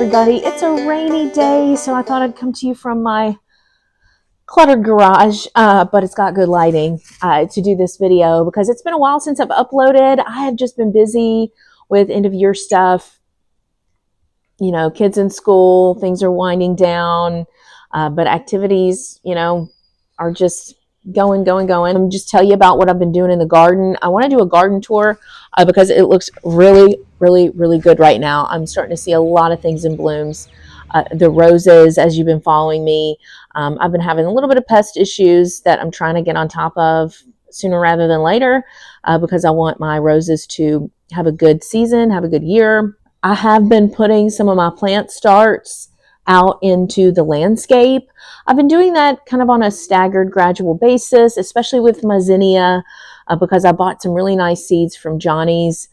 everybody. It's a rainy day, so I thought I'd come to you from my cluttered garage, but it's got good lighting to do this video because it's been a while since I've uploaded. I have just been busy with end of year stuff. You know, kids in school, things are winding down, but activities, you know, are just going. Let me just tell you about what I've been doing in the garden. I want to do a garden tour because it looks really good right now. I'm starting to see a lot of things in blooms. The roses, as you've been following me, I've been having a little bit of pest issues that I'm trying to get on top of sooner rather than later because I want my roses to have a good season, have a good year. I have been putting some of my plant starts out into the landscape. I've been doing that kind of on a staggered, gradual basis, especially with my zinnia, because I bought some really nice seeds from Johnny's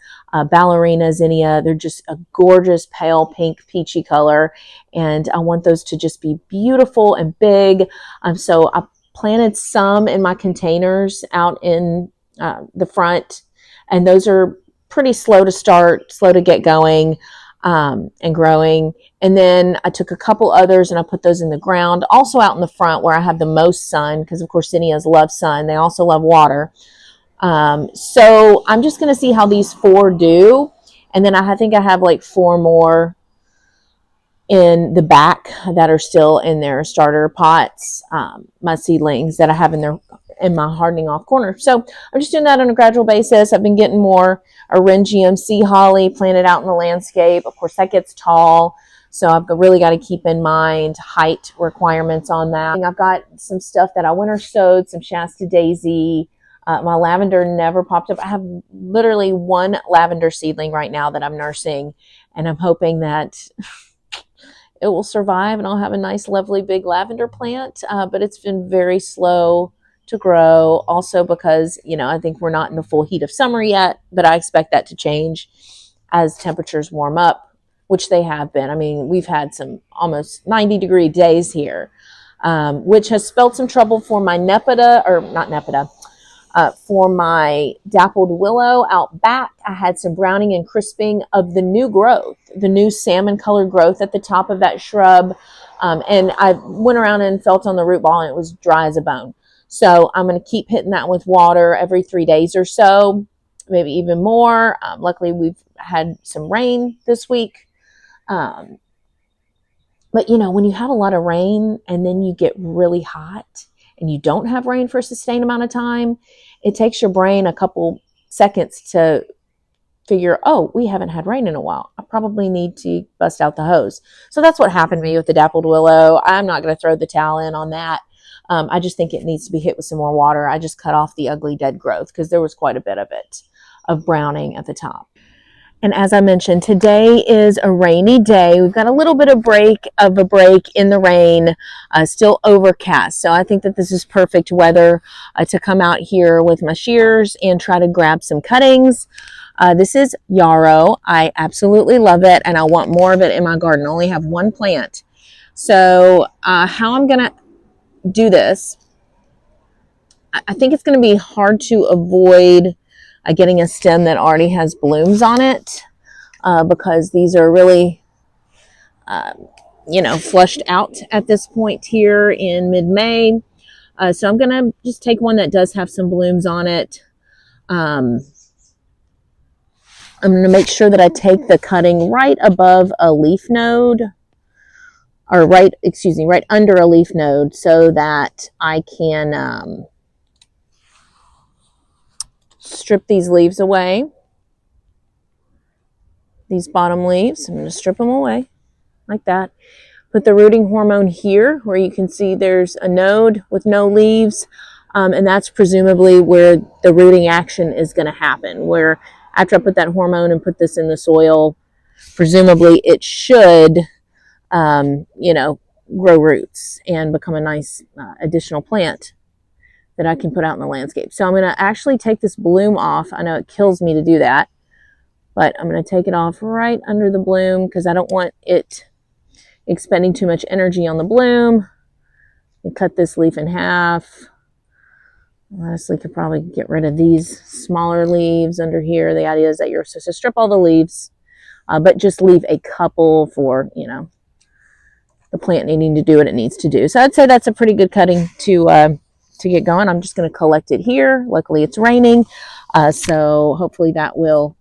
ballerina zinnia. They're just a gorgeous pale pink peachy color, and I want those to just be beautiful and big. So I planted some in my containers out in the front, and those are pretty slow to start, slow to get going and growing. And then I took a couple others and I put those in the ground, also out in the front where I have the most sun, because of course zinnias love sun. They also love water. So I'm just going to see how these 4 do. And then I think I have like 4 more in the back that are still in their starter pots, my seedlings that I have in my hardening off corner. So I'm just doing that on a gradual basis. I've been getting more Orangium sea holly planted out in the landscape. Of course, that gets tall, so I've really got to keep in mind height requirements on that. I've got some stuff that I winter sowed, some Shasta daisy. My lavender never popped up. I have literally 1 lavender seedling right now that I'm nursing, and I'm hoping that it will survive and I'll have a nice, lovely, big lavender plant. But it's been very slow to grow. Also because, you know, I think we're not in the full heat of summer yet, but I expect that to change as temperatures warm up, which they have been. I mean, we've had some almost 90-degree days here, which has spelled some trouble for my for my dappled willow out back. I had some browning and crisping of the new growth, the new salmon colored growth at the top of that shrub. And I went around and felt on the root ball and it was dry as a bone. So I'm going to keep hitting that with water every 3 days or so, maybe even more. Luckily, we've had some rain this week. But, you know, when you have a lot of rain and then you get really hot and you don't have rain for a sustained amount of time, it takes your brain a couple seconds to figure, oh, we haven't had rain in a while. I probably need to bust out the hose. So that's what happened to me with the dappled willow. I'm not going to throw the towel in on that. I just think it needs to be hit with some more water. I just cut off the ugly dead growth because there was quite a bit of it, of browning at the top. And as I mentioned, today is a rainy day. We've got a little bit of a break in the rain, still overcast. So I think that this is perfect weather to come out here with my shears and try to grab some cuttings. This is yarrow. I absolutely love it, and I want more of it in my garden. I only have 1 plant. So how I'm going to do this, I think it's going to be hard to avoid getting a stem that already has blooms on it because these are really, you know, flushed out at this point here in mid-May. So I'm going to just take one that does have some blooms on it. I'm going to make sure that I take the cutting right above a leaf node, or right under a leaf node, so that I can strip these leaves away. These bottom leaves, I'm going to strip them away like that. Put the rooting hormone here where you can see there's a node with no leaves, and that's presumably where the rooting action is going to happen, where after I put that hormone and put this in the soil, presumably it should you know, grow roots and become a nice additional plant that I can put out in the landscape. So I'm going to actually take this bloom off. I know it kills me to do that, but I'm going to take it off right under the bloom because I don't want it expending too much energy on the bloom. And cut this leaf in half. Honestly, could probably get rid of these smaller leaves under here. The idea is that you're supposed to strip all the leaves but just leave a couple for, you know, the plant needing to do what it needs to do. So I'd say that's a pretty good cutting to get going. I'm just going to collect it here. Luckily it's raining, so hopefully that will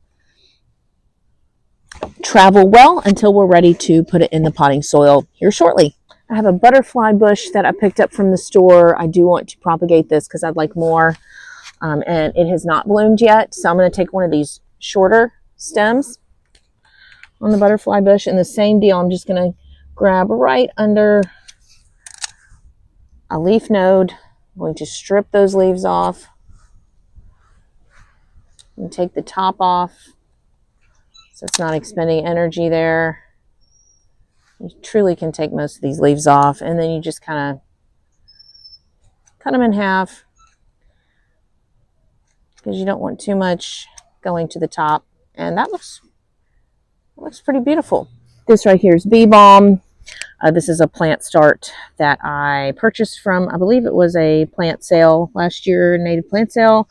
travel well until we're ready to put it in the potting soil here shortly. I have a butterfly bush that I picked up from the store. I do want to propagate this because I'd like more, and it has not bloomed yet. So I'm going to take one of these shorter stems on the butterfly bush, and the same deal. I'm just going to grab right under a leaf node. I'm going to strip those leaves off and take the top off so it's not expending energy there. You truly can take most of these leaves off, and then you just kind of cut them in half because you don't want too much going to the top. And that looks pretty beautiful. This right here is bee balm. This is a plant start that I purchased from, I believe it was a plant sale last year, native plant sale.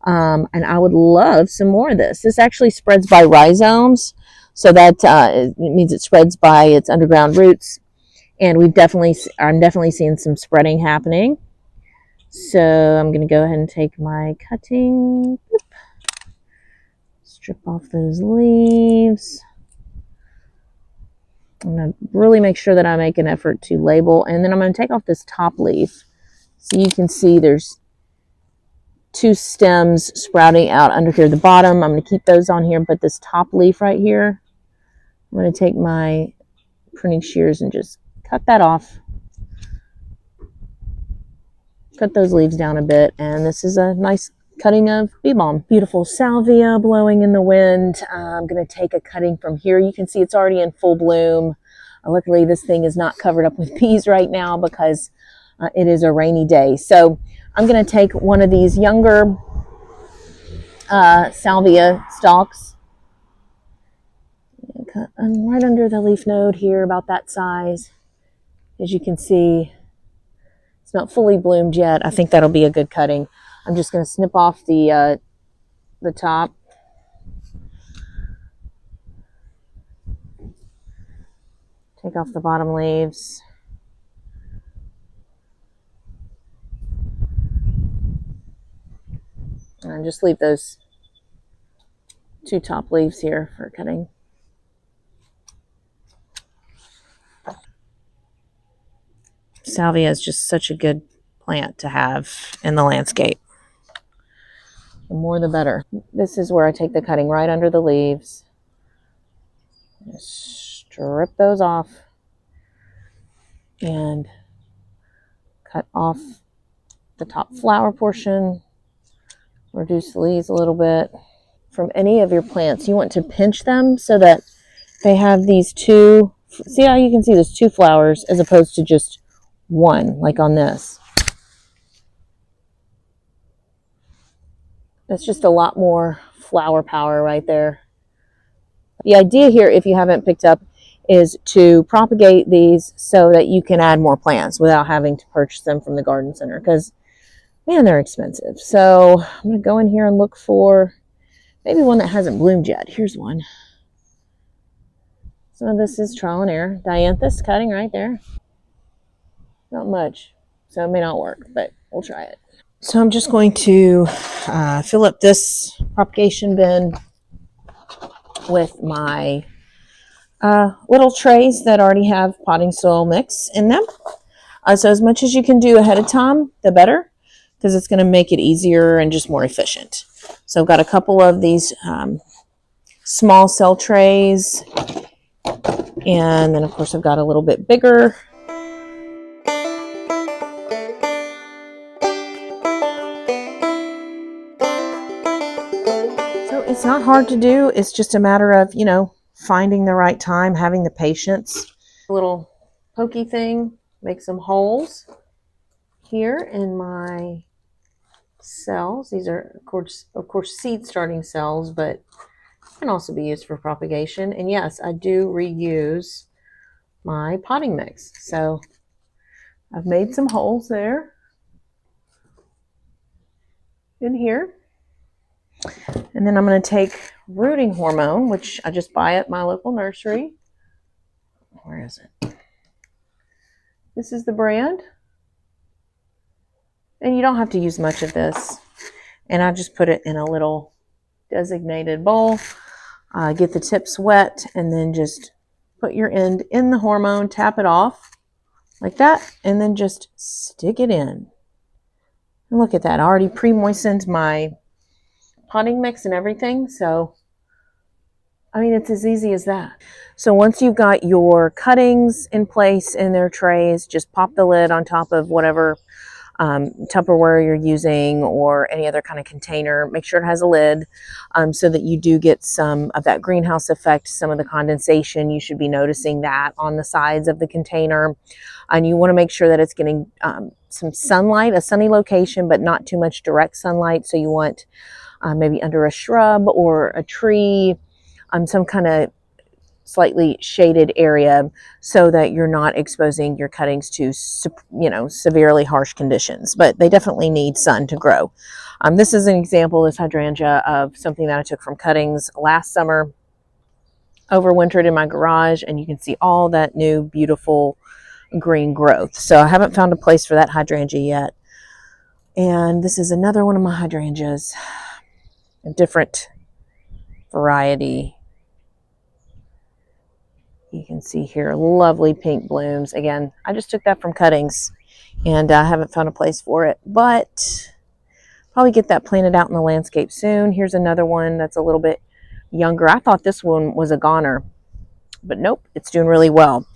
And I would love some more of this. This actually spreads by rhizomes, so that it means it spreads by its underground roots. And I'm definitely seeing some spreading happening. So I'm going to go ahead and take my cutting, strip off those leaves. I'm going to really make sure that I make an effort to label, and then I'm going to take off this top leaf. So you can see there's 2 stems sprouting out under here at the bottom. I'm going to keep those on here, but this top leaf right here, I'm going to take my pruning shears and just cut that off. Cut those leaves down a bit, and this is a nice cutting of bee balm. Beautiful salvia blowing in the wind. I'm going to take a cutting from here. You can see it's already in full bloom. Luckily, this thing is not covered up with bees right now because it is a rainy day. So I'm going to take one of these younger salvia stalks. Cut right under the leaf node here, about that size. As you can see, it's not fully bloomed yet. I think that'll be a good cutting. I'm just going to snip off the top. Take off the bottom leaves. And just leave those 2 top leaves here for cutting. Salvia is just such a good plant to have in the landscape. The more the better. This is where I take the cutting right under the leaves. Just strip those off and cut off the top flower portion. Reduce the leaves a little bit. From any of your plants, you want to pinch them so that they have these 2, see how you can see there's 2 flowers as opposed to just 1, like on this. That's just a lot more flower power right there. The idea here, if you haven't picked up, is to propagate these so that you can add more plants without having to purchase them from the garden center, because, man, they're expensive. So I'm going to go in here and look for maybe one that hasn't bloomed yet. Here's one. So this is trial and error. Dianthus cutting right there. Not much, so it may not work, but we'll try it. So I'm just going to fill up this propagation bin with my little trays that already have potting soil mix in them. So as much as you can do ahead of time, the better, because it's going to make it easier and just more efficient. So I've got a couple of these small cell trays, and then of course I've got a little bit bigger. So it's not hard to do. It's just a matter of, you know, finding the right time, having the patience. A little pokey thing, make some holes here in my cells. These are of course seed starting cells, but can also be used for propagation. And yes, I do reuse my potting mix. So I've made some holes there in here. And then I'm going to take rooting hormone, which I just buy at my local nursery. Where is it? This is the brand. And you don't have to use much of this. And I just put it in a little designated bowl. Get the tips wet and then just put your end in the hormone, tap it off like that, and then just stick it in. And look at that. I already pre-moistened my potting mix and everything. So, I mean, it's as easy as that. So once you've got your cuttings in place in their trays, just pop the lid on top of whatever Tupperware you're using or any other kind of container. Make sure it has a lid so that you do get some of that greenhouse effect, some of the condensation. You should be noticing that on the sides of the container. And you want to make sure that it's getting some sunlight, a sunny location, but not too much direct sunlight. So you want maybe under a shrub or a tree, some kind of slightly shaded area so that you're not exposing your cuttings to, severely harsh conditions. But they definitely need sun to grow. This is an example, this hydrangea, of something that I took from cuttings last summer, overwintered in my garage, and you can see all that new beautiful green growth. So I haven't found a place for that hydrangea yet. And this is another one of my hydrangeas, a different variety. You can see here, lovely pink blooms. Again, I just took that from cuttings and I haven't found a place for it, but probably get that planted out in the landscape soon. Here's another one that's a little bit younger. I thought this one was a goner, but nope, it's doing really well.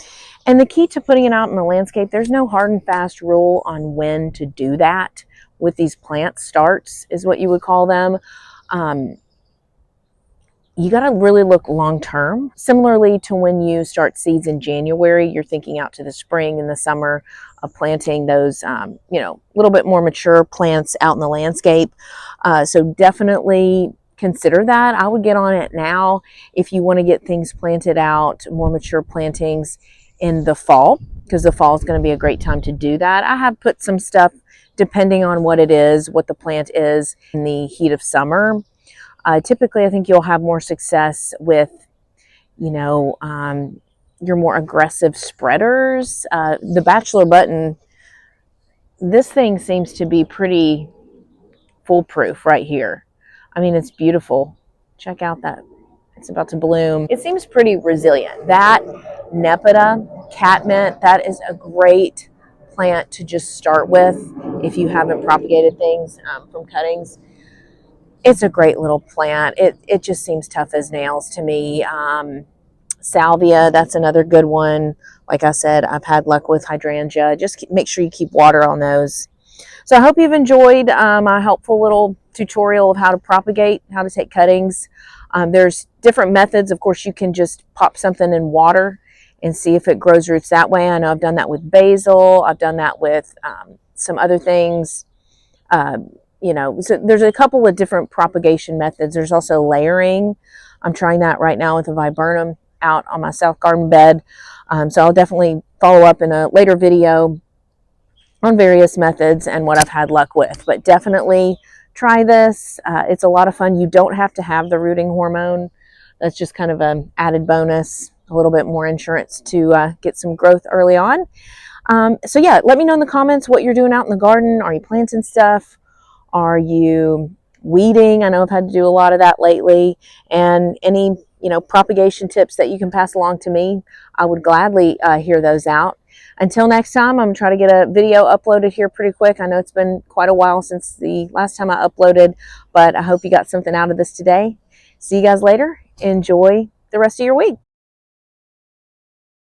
And the key to putting it out in the landscape, there's no hard and fast rule on when to do that with these plant starts, is what you would call them. You got to really look long term. Similarly to when you start seeds in January, you're thinking out to the spring and the summer of planting those, little bit more mature plants out in the landscape. So definitely consider that. I would get on it now if you want to get things planted out, more mature plantings in the fall, because the fall is going to be a great time to do that. I have put some stuff, depending on what it is, what the plant is, in the heat of summer. Typically, I think you'll have more success with, your more aggressive spreaders. The Bachelor button, this thing seems to be pretty foolproof right here. I mean, it's beautiful. Check out that. It's about to bloom. It seems pretty resilient. That Nepeta catmint, that is a great plant to just start with if you haven't propagated things from cuttings. It's a great little plant. It just seems tough as nails to me. Salvia, that's another good one. Like I said, I've had luck with hydrangea. Just make sure you keep water on those. So I hope you've enjoyed my helpful little tutorial of how to propagate, how to take cuttings. There's different methods. Of course, you can just pop something in water and see if it grows roots that way. I know I've done that with basil. I've done that with some other things. So there's a couple of different propagation methods. There's also layering. I'm trying that right now with a viburnum out on my south garden bed. So I'll definitely follow up in a later video on various methods and what I've had luck with. But definitely try this. It's a lot of fun. You don't have to have the rooting hormone. That's just kind of an added bonus, a little bit more insurance to get some growth early on. So yeah, let me know in the comments what you're doing out in the garden. Are you planting stuff? Are you weeding? I know I've had to do a lot of that lately. And any, propagation tips that you can pass along to me, I would gladly hear those out. Until next time, I'm going to try to get a video uploaded here pretty quick. I know it's been quite a while since the last time I uploaded, but I hope you got something out of this today. See you guys later. Enjoy the rest of your week.